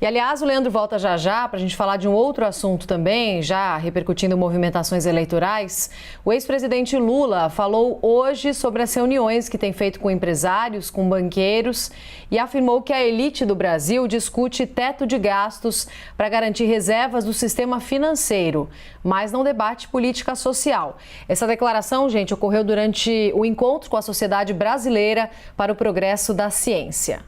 E, aliás, o Leandro volta já para a gente falar de um outro assunto também, já repercutindo movimentações eleitorais. O ex-presidente Lula falou hoje sobre as reuniões que tem feito com empresários, com banqueiros, e afirmou que a elite do Brasil discute teto de gastos para garantir reservas do sistema financeiro, mas não debate política social. Essa declaração, gente, ocorreu durante o encontro com a Sociedade Brasileira para o Progresso da Ciência.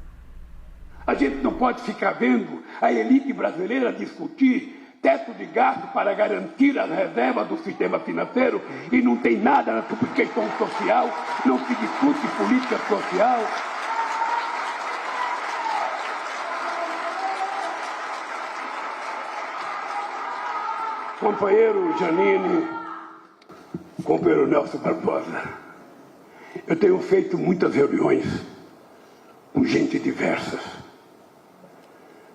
A gente não pode ficar vendo a elite brasileira discutir teto de gasto para garantir as reservas do sistema financeiro e não tem nada sobre questão social, não se discute política social. Companheiro Janine, companheiro Nelson Barbosa, eu tenho feito muitas reuniões com gente diversa.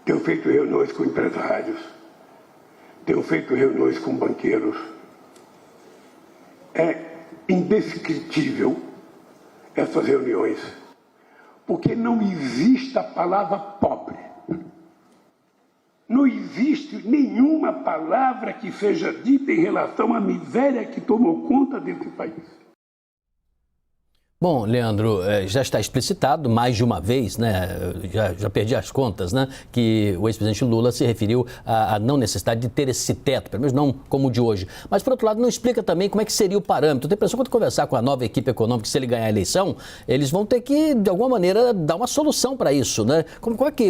Tenho feito reuniões com empresários, tenho feito reuniões com banqueiros. É indescritível essas reuniões, porque não existe a palavra pobre. Não existe nenhuma palavra que seja dita em relação à miséria que tomou conta desse país. Bom, Leandro, já está explicitado mais de uma vez, né? Já perdi as contas, né? Que o ex-presidente Lula se referiu à não necessidade de ter esse teto, pelo menos não como o de hoje. Mas, por outro lado, não explica também como é que seria o parâmetro. Eu tenho a impressão que quando conversar com a nova equipe econômica, se ele ganhar a eleição, eles vão ter que, de alguma maneira, dar uma solução para isso, né? Como é que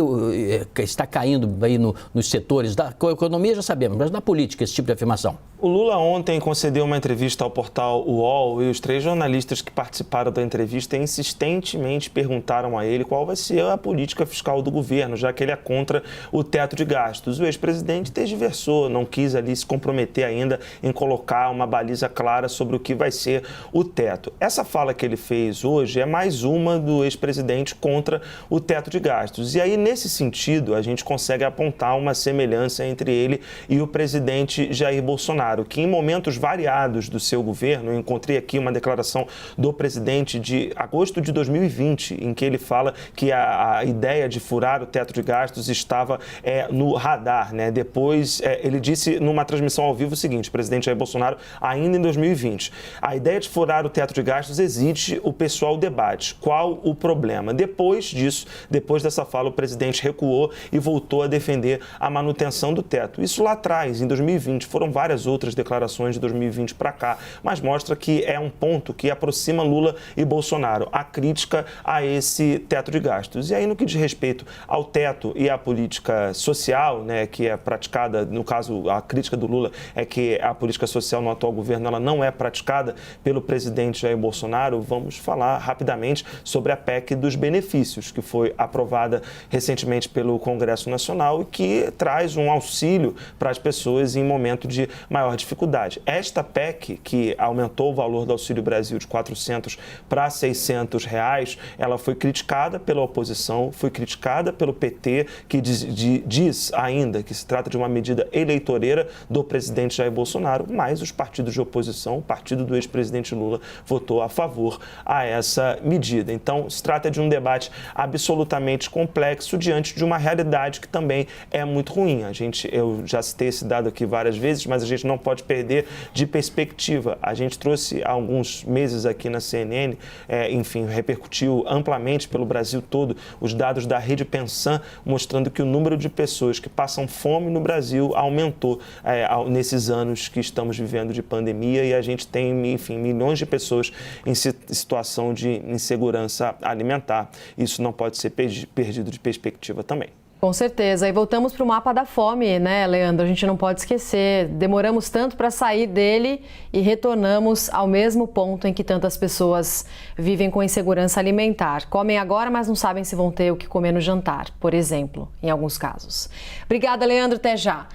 está caindo aí nos setores da economia, já sabemos, mas na política, esse tipo de afirmação? O Lula ontem concedeu uma entrevista ao portal UOL e os 3 jornalistas que participaram da entrevista insistentemente perguntaram a ele qual vai ser a política fiscal do governo, já que ele é contra o teto de gastos. O ex-presidente tergiversou, não quis ali se comprometer ainda em colocar uma baliza clara sobre o que vai ser o teto. Essa fala que ele fez hoje é mais uma do ex-presidente contra o teto de gastos. E aí, nesse sentido, a gente consegue apontar uma semelhança entre ele e o presidente Jair Bolsonaro, que em momentos variados do seu governo, eu encontrei aqui uma declaração do presidente de agosto de 2020, em que ele fala que a ideia de furar o teto de gastos estava no radar, né? Depois, ele disse numa transmissão ao vivo o seguinte, o presidente Jair Bolsonaro, ainda em 2020, a ideia de furar o teto de gastos existe, o pessoal debate. Qual o problema? Depois disso, depois dessa fala, o presidente recuou e voltou a defender a manutenção do teto. Isso lá atrás, em 2020, foram várias outras declarações de 2020 para cá, mas mostra que é um ponto que aproxima Lula e Bolsonaro, a crítica a esse teto de gastos. E aí, no que diz respeito ao teto e à política social, né, que é praticada, no caso, a crítica do Lula é que a política social no atual governo ela não é praticada pelo presidente Jair Bolsonaro, vamos falar rapidamente sobre a PEC dos benefícios, que foi aprovada recentemente pelo Congresso Nacional e que traz um auxílio para as pessoas em momento de maior dificuldade. Esta PEC, que aumentou o valor do Auxílio Brasil de 400 para R$600, ela foi criticada pela oposição, foi criticada pelo PT, que diz ainda que se trata de uma medida eleitoreira do presidente Jair Bolsonaro, mas os partidos de oposição, o partido do ex-presidente Lula, votou a favor a essa medida. Então, se trata de um debate absolutamente complexo diante de uma realidade que também é muito ruim. Eu já citei esse dado aqui várias vezes, mas a gente não pode perder de perspectiva. A gente trouxe há alguns meses aqui na CNN, enfim, repercutiu amplamente pelo Brasil todo os dados da Rede Pensan, mostrando que o número de pessoas que passam fome no Brasil aumentou nesses anos que estamos vivendo de pandemia e a gente tem, enfim, milhões de pessoas em situação de insegurança alimentar. Isso não pode ser perdido de perspectiva também. Com certeza. E voltamos para o mapa da fome, né, Leandro? A gente não pode esquecer. Demoramos tanto para sair dele e retornamos ao mesmo ponto em que tantas pessoas vivem com insegurança alimentar. Comem agora, mas não sabem se vão ter o que comer no jantar, por exemplo, em alguns casos. Obrigada, Leandro. Até já.